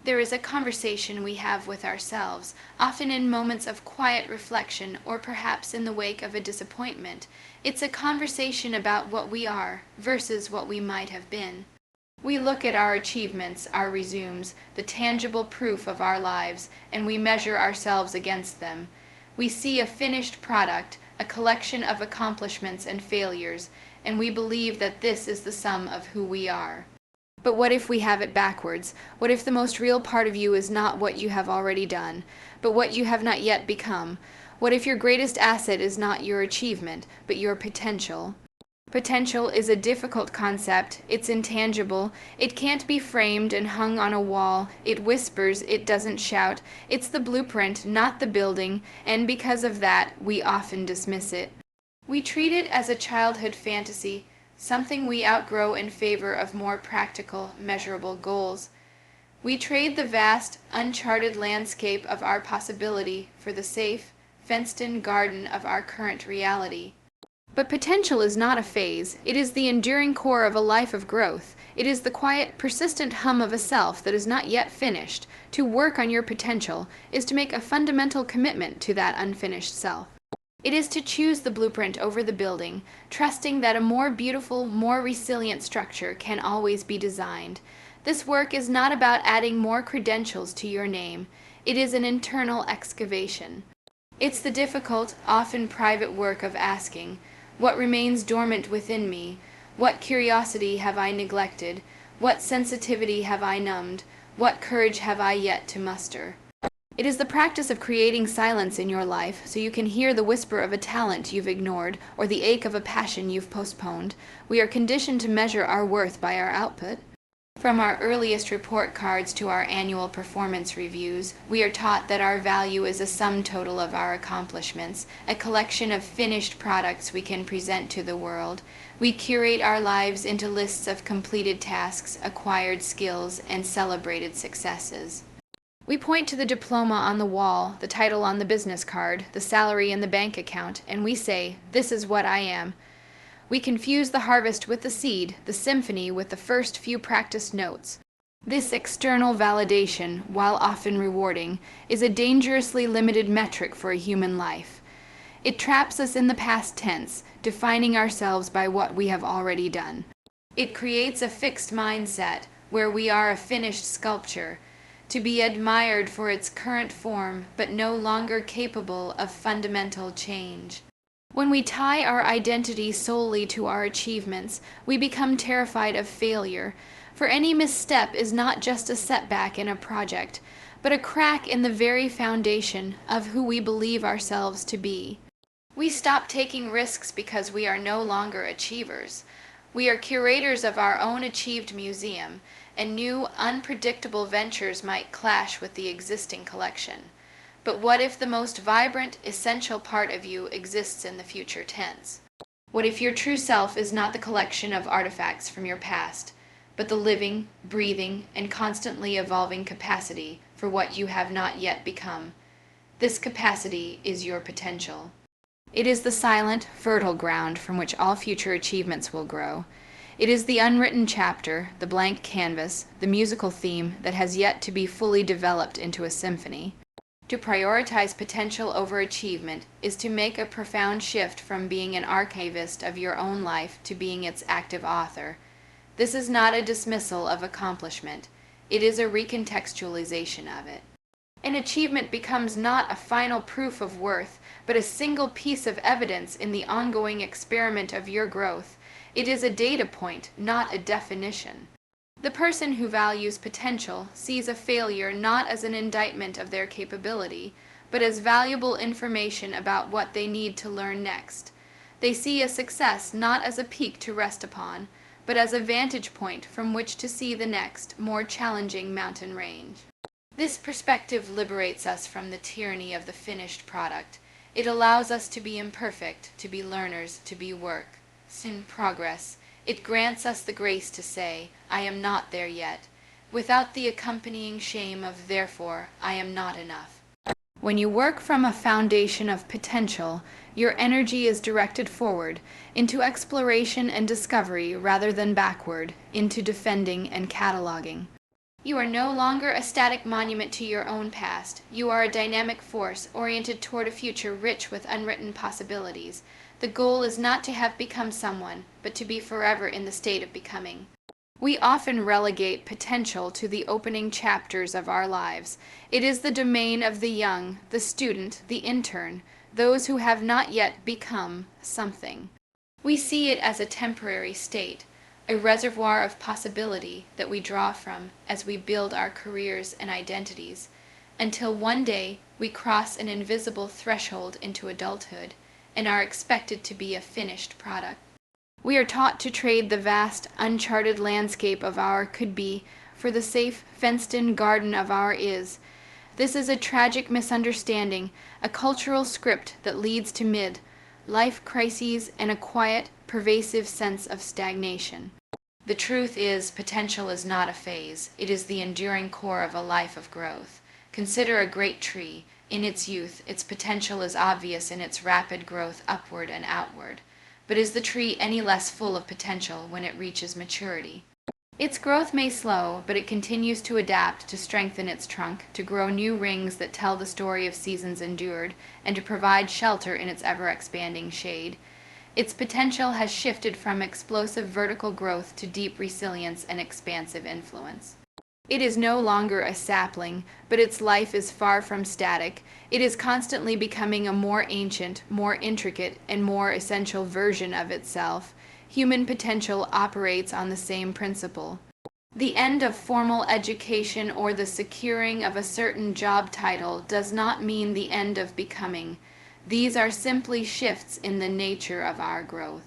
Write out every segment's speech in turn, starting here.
There is a conversation we have with ourselves, often in moments of quiet reflection or perhaps in the wake of a disappointment. It's a conversation about what we are versus what we might have been. We look at our achievements, our resumes, the tangible proof of our lives, and we measure ourselves against them. We see a finished product, a collection of accomplishments and failures, and we believe that this is the sum of who we are. But what if we have it backwards? What if the most real part of you is not what you have already done, but what you have not yet become? What if your greatest asset is not your achievement, but your potential? Potential is a difficult concept. It's intangible. It can't be framed and hung on a wall. It whispers, it doesn't shout. It's the blueprint, not the building, and because of that, we often dismiss it. We treat it as a childhood fantasy, something we outgrow in favor of more practical, measurable goals. We trade the vast, uncharted landscape of our possibility for the safe, fenced-in garden of our current reality. But potential is not a phase. It is the enduring core of a life of growth. It is the quiet, persistent hum of a self that is not yet finished. To work on your potential is to make a fundamental commitment to that unfinished self. It is to choose the blueprint over the building, trusting that a more beautiful, more resilient structure can always be designed. This work is not about adding more credentials to your name. It is an internal excavation. It's the difficult, often private work of asking, what remains dormant within me? What curiosity have I neglected? What sensitivity have I numbed? What courage have I yet to muster? It is the practice of creating silence in your life so you can hear the whisper of a talent you've ignored or the ache of a passion you've postponed. We are conditioned to measure our worth by our output. From our earliest report cards to our annual performance reviews, we are taught that our value is a sum total of our accomplishments, a collection of finished products we can present to the world. We curate our lives into lists of completed tasks, acquired skills, and celebrated successes. We point to the diploma on the wall, the title on the business card, the salary in the bank account, and we say, "This is what I am." We confuse the harvest with the seed, the symphony with the first few practiced notes. This external validation, while often rewarding, is a dangerously limited metric for a human life. It traps us in the past tense, defining ourselves by what we have already done. It creates a fixed mindset where we are a finished sculpture, to be admired for its current form, but no longer capable of fundamental change. When we tie our identity solely to our achievements, we become terrified of failure, for any misstep is not just a setback in a project, but a crack in the very foundation of who we believe ourselves to be. We stop taking risks because we are no longer achievers. We are curators of our own achieved museum, and new, unpredictable ventures might clash with the existing collection. But what if the most vibrant, essential part of you exists in the future tense? What if your true self is not the collection of artifacts from your past, but the living, breathing, and constantly evolving capacity for what you have not yet become? This capacity is your potential. It is the silent, fertile ground from which all future achievements will grow. It is the unwritten chapter, the blank canvas, the musical theme that has yet to be fully developed into a symphony. To prioritize potential over achievement is to make a profound shift from being an archivist of your own life to being its active author. This is not a dismissal of accomplishment. It is a recontextualization of it. An achievement becomes not a final proof of worth, but a single piece of evidence in the ongoing experiment of your growth. It is a data point, not a definition. The person who values potential sees a failure not as an indictment of their capability, but as valuable information about what they need to learn next. They see a success not as a peak to rest upon, but as a vantage point from which to see the next, more challenging mountain range. This perspective liberates us from the tyranny of the finished product. It allows us to be imperfect, to be learners, to be work. In progress, it grants us the grace to say, "I am not there yet," without the accompanying shame of "therefore, I am not enough." When you work from a foundation of potential, your energy is directed forward, into exploration and discovery rather than backward, into defending and cataloging. You are no longer a static monument to your own past. You are a dynamic force oriented toward a future rich with unwritten possibilities. The goal is not to have become someone, but to be forever in the state of becoming. We often relegate potential to the opening chapters of our lives. It is the domain of the young, the student, the intern, those who have not yet become something. We see it as a temporary state, a reservoir of possibility that we draw from as we build our careers and identities, until one day we cross an invisible threshold into adulthood and are expected to be a finished product. We are taught to trade the vast, uncharted landscape of our could-be for the safe, fenced-in garden of our is. This is a tragic misunderstanding, a cultural script that leads to mid-life crises and a quiet, pervasive sense of stagnation. The truth is, potential is not a phase. It is the enduring core of a life of growth. Consider a great tree. In its youth, its potential is obvious in its rapid growth upward and outward. But is the tree any less full of potential when it reaches maturity? Its growth may slow, but it continues to adapt, to strengthen its trunk, to grow new rings that tell the story of seasons endured, and to provide shelter in its ever-expanding shade. Its potential has shifted from explosive vertical growth to deep resilience and expansive influence. It is no longer a sapling, but its life is far from static. It is constantly becoming a more ancient, more intricate, and more essential version of itself. Human potential operates on the same principle. The end of formal education or the securing of a certain job title does not mean the end of becoming. These are simply shifts in the nature of our growth.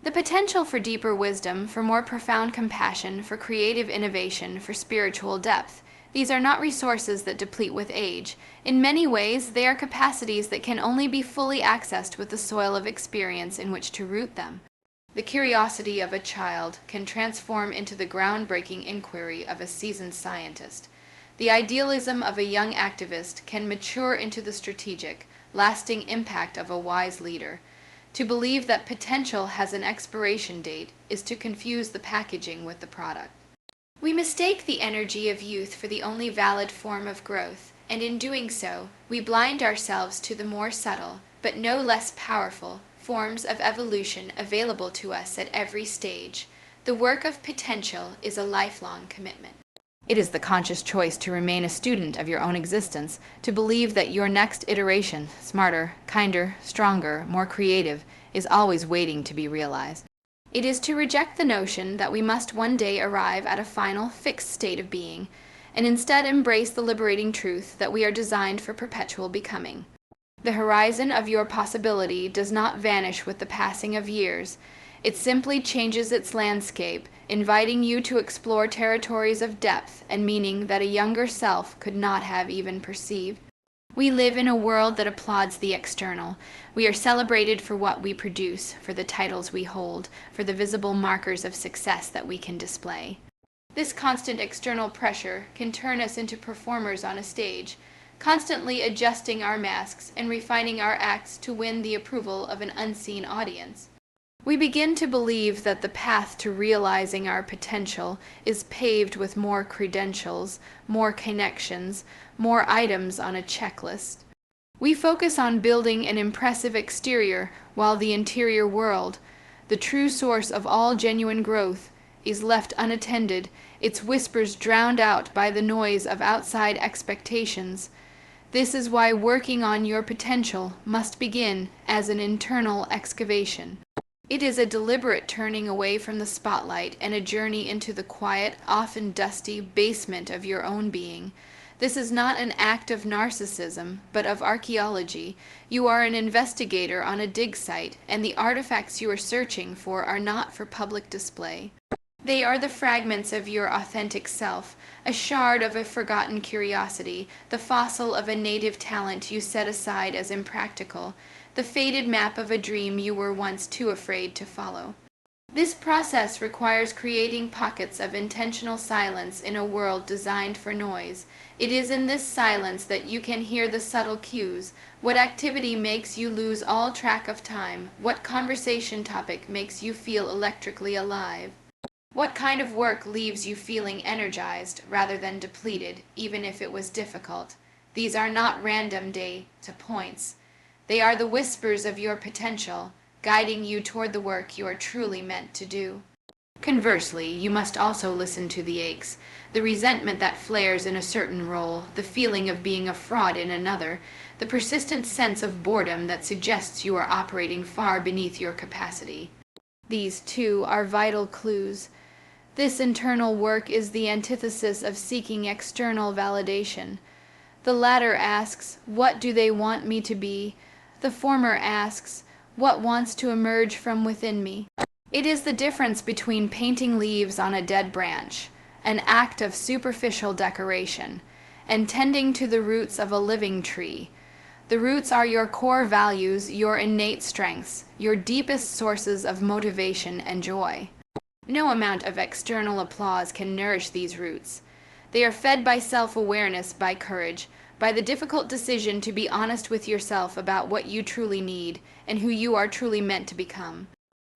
The potential for deeper wisdom, for more profound compassion, for creative innovation, for spiritual depth. These are not resources that deplete with age. In many ways, they are capacities that can only be fully accessed with the soil of experience in which to root them. The curiosity of a child can transform into the groundbreaking inquiry of a seasoned scientist. The idealism of a young activist can mature into the strategic, lasting impact of a wise leader. To believe that potential has an expiration date is to confuse the packaging with the product. We mistake the energy of youth for the only valid form of growth, and in doing so, we blind ourselves to the more subtle, but no less powerful, forms of evolution available to us at every stage. The work of potential is a lifelong commitment. It is the conscious choice to remain a student of your own existence, to believe that your next iteration, smarter, kinder, stronger, more creative, is always waiting to be realized. It is to reject the notion that we must one day arrive at a final, fixed state of being, and instead embrace the liberating truth that we are designed for perpetual becoming. The horizon of your possibility does not vanish with the passing of years. It simply changes its landscape, inviting you to explore territories of depth and meaning that a younger self could not have even perceived. We live in a world that applauds the external. We are celebrated for what we produce, for the titles we hold, for the visible markers of success that we can display. This constant external pressure can turn us into performers on a stage, constantly adjusting our masks and refining our acts to win the approval of an unseen audience. We begin to believe that the path to realizing our potential is paved with more credentials, more connections, more items on a checklist. We focus on building an impressive exterior while the interior world, the true source of all genuine growth, is left unattended, its whispers drowned out by the noise of outside expectations. This is why working on your potential must begin as an internal excavation. It is a deliberate turning away from the spotlight and a journey into the quiet, often dusty basement of your own being. This is not an act of narcissism, but of archaeology. You are an investigator on a dig site, and the artifacts you are searching for are not for public display. They are the fragments of your authentic self, a shard of a forgotten curiosity, the fossil of a native talent you set aside as impractical, the faded map of a dream you were once too afraid to follow. This process requires creating pockets of intentional silence in a world designed for noise. It is in this silence that you can hear the subtle cues. What activity makes you lose all track of time? What conversation topic makes you feel electrically alive? What kind of work leaves you feeling energized rather than depleted, even if it was difficult? These are not random data points. They are the whispers of your potential, guiding you toward the work you are truly meant to do. Conversely, you must also listen to the aches, the resentment that flares in a certain role, the feeling of being a fraud in another, the persistent sense of boredom that suggests you are operating far beneath your capacity. These, too, are vital clues. This internal work is the antithesis of seeking external validation. The latter asks, "What do they want me to be?" The former asks, "What wants to emerge from within me?" It is the difference between painting leaves on a dead branch, an act of superficial decoration, and tending to the roots of a living tree. The roots are your core values, your innate strengths, your deepest sources of motivation and joy. No amount of external applause can nourish these roots. They are fed by self-awareness, by courage, by the difficult decision to be honest with yourself about what you truly need and who you are truly meant to become.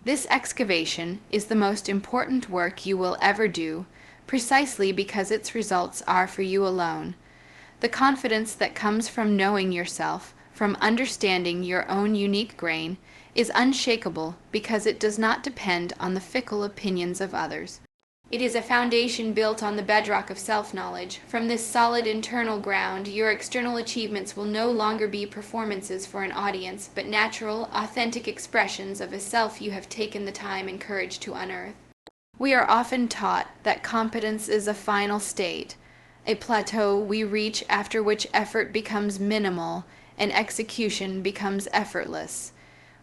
This excavation is the most important work you will ever do, precisely because its results are for you alone. The confidence that comes from knowing yourself, from understanding your own unique grain, is unshakable because it does not depend on the fickle opinions of others. It is a foundation built on the bedrock of self-knowledge. From this solid internal ground, your external achievements will no longer be performances for an audience, but natural, authentic expressions of a self you have taken the time and courage to unearth. We are often taught that competence is a final state, a plateau we reach after which effort becomes minimal and execution becomes effortless.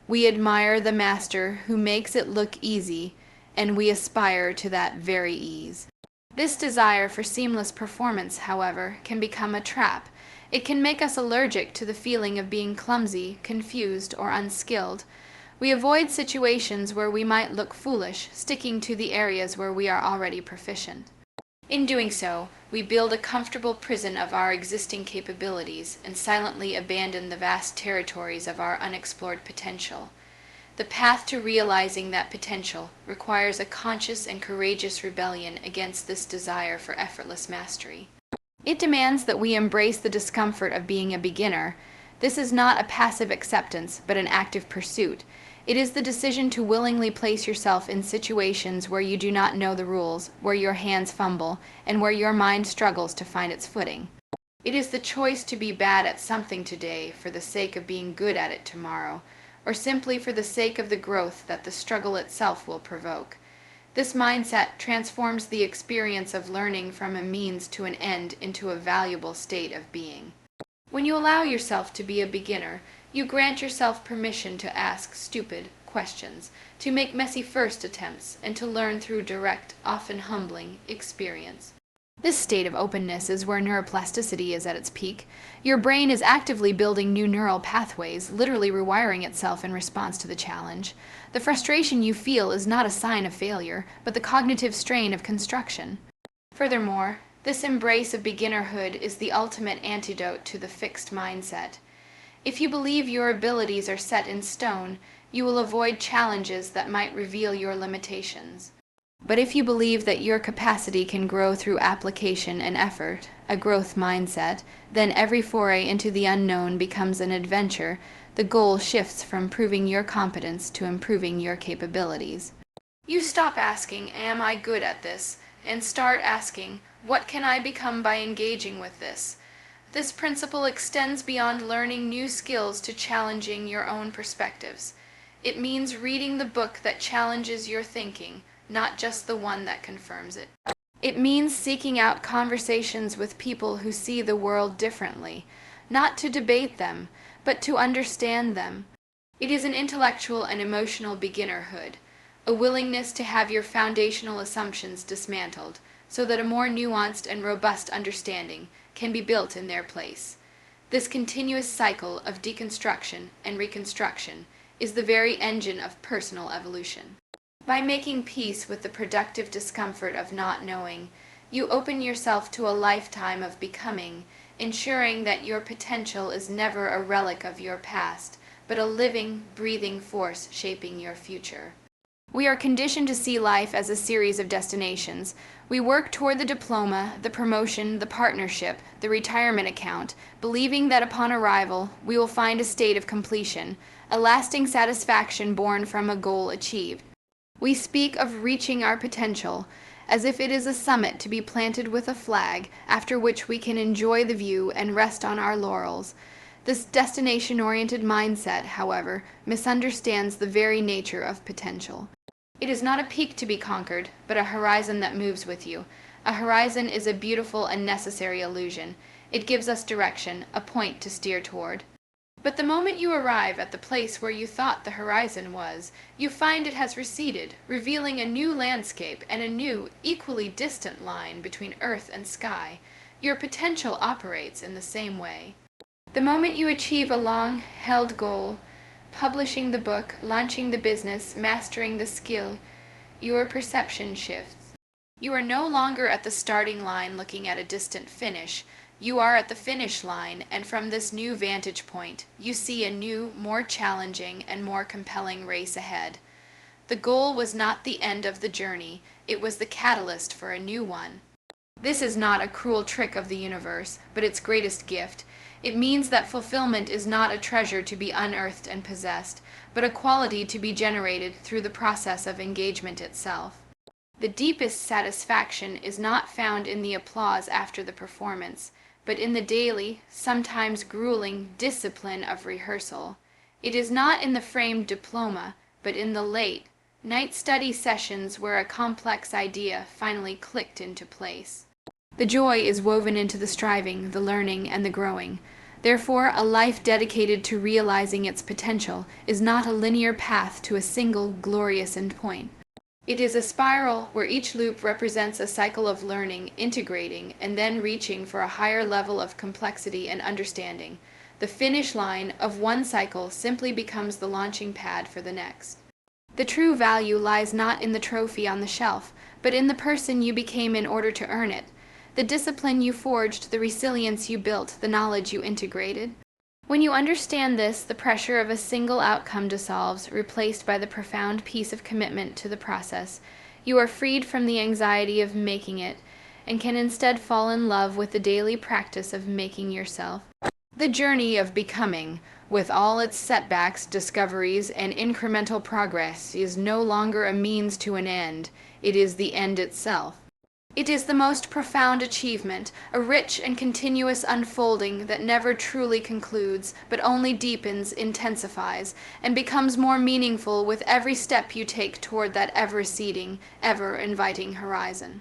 We admire the master who makes it look easy, and we aspire to that very ease. This desire for seamless performance, however, can become a trap. It can make us allergic to the feeling of being clumsy, confused, or unskilled. We avoid situations where we might look foolish, sticking to the areas where we are already proficient. In doing so, we build a comfortable prison of our existing capabilities and silently abandon the vast territories of our unexplored potential. The path to realizing that potential requires a conscious and courageous rebellion against this desire for effortless mastery. It demands that we embrace the discomfort of being a beginner. This is not a passive acceptance, but an active pursuit. It is the decision to willingly place yourself in situations where you do not know the rules, where your hands fumble, and where your mind struggles to find its footing. It is the choice to be bad at something today for the sake of being good at it tomorrow, or simply for the sake of the growth that the struggle itself will provoke. This mindset transforms the experience of learning from a means to an end into a valuable state of being. When you allow yourself to be a beginner, you grant yourself permission to ask stupid questions, to make messy first attempts, and to learn through direct, often humbling, experience. This state of openness is where neuroplasticity is at its peak. Your brain is actively building new neural pathways, literally rewiring itself in response to the challenge. The frustration you feel is not a sign of failure, but the cognitive strain of construction. Furthermore, this embrace of beginnerhood is the ultimate antidote to the fixed mindset. If you believe your abilities are set in stone, you will avoid challenges that might reveal your limitations. But if you believe that your capacity can grow through application and effort, a growth mindset, then every foray into the unknown becomes an adventure. The goal shifts from proving your competence to improving your capabilities. You stop asking, "Am I good at this?" and start asking, "What can I become by engaging with this?" This principle extends beyond learning new skills to challenging your own perspectives. It means reading the book that challenges your thinking, not just the one that confirms it. It means seeking out conversations with people who see the world differently, not to debate them, but to understand them. It is an intellectual and emotional beginnerhood, a willingness to have your foundational assumptions dismantled, so that a more nuanced and robust understanding can be built in their place. This continuous cycle of deconstruction and reconstruction is the very engine of personal evolution. By making peace with the productive discomfort of not knowing, you open yourself to a lifetime of becoming, ensuring that your potential is never a relic of your past, but a living, breathing force shaping your future. We are conditioned to see life as a series of destinations. We work toward the diploma, the promotion, the partnership, the retirement account, believing that upon arrival we will find a state of completion, a lasting satisfaction born from a goal achieved. We speak of reaching our potential, as if it is a summit to be planted with a flag, after which we can enjoy the view and rest on our laurels. This destination-oriented mindset, however, misunderstands the very nature of potential. It is not a peak to be conquered, but a horizon that moves with you. A horizon is a beautiful and necessary illusion. It gives us direction, a point to steer toward. But the moment you arrive at the place where you thought the horizon was, you find it has receded, revealing a new landscape and a new, equally distant line between earth and sky. Your potential operates in the same way. The moment you achieve a long-held goal, publishing the book, launching the business, mastering the skill, your perception shifts. You are no longer at the starting line looking at a distant finish. You are at the finish line, and from this new vantage point, you see a new, more challenging, and more compelling race ahead. The goal was not the end of the journey, it was the catalyst for a new one. This is not a cruel trick of the universe, but its greatest gift. It means that fulfillment is not a treasure to be unearthed and possessed, but a quality to be generated through the process of engagement itself. The deepest satisfaction is not found in the applause after the performance, but in the daily, sometimes grueling, discipline of rehearsal. It is not in the framed diploma, but in the late, night study sessions where a complex idea finally clicked into place. The joy is woven into the striving, the learning, and the growing. Therefore, a life dedicated to realizing its potential is not a linear path to a single glorious endpoint. It is a spiral where each loop represents a cycle of learning, integrating, and then reaching for a higher level of complexity and understanding. The finish line of one cycle simply becomes the launching pad for the next. The true value lies not in the trophy on the shelf, but in the person you became in order to earn it. The discipline you forged, the resilience you built, the knowledge you integrated. When you understand this, the pressure of a single outcome dissolves, replaced by the profound peace of commitment to the process. You are freed from the anxiety of making it, and can instead fall in love with the daily practice of making yourself. The journey of becoming, with all its setbacks, discoveries, and incremental progress, is no longer a means to an end. It is the end itself. It is the most profound achievement, a rich and continuous unfolding that never truly concludes, but only deepens, intensifies, and becomes more meaningful with every step you take toward that ever-receding, ever-inviting horizon.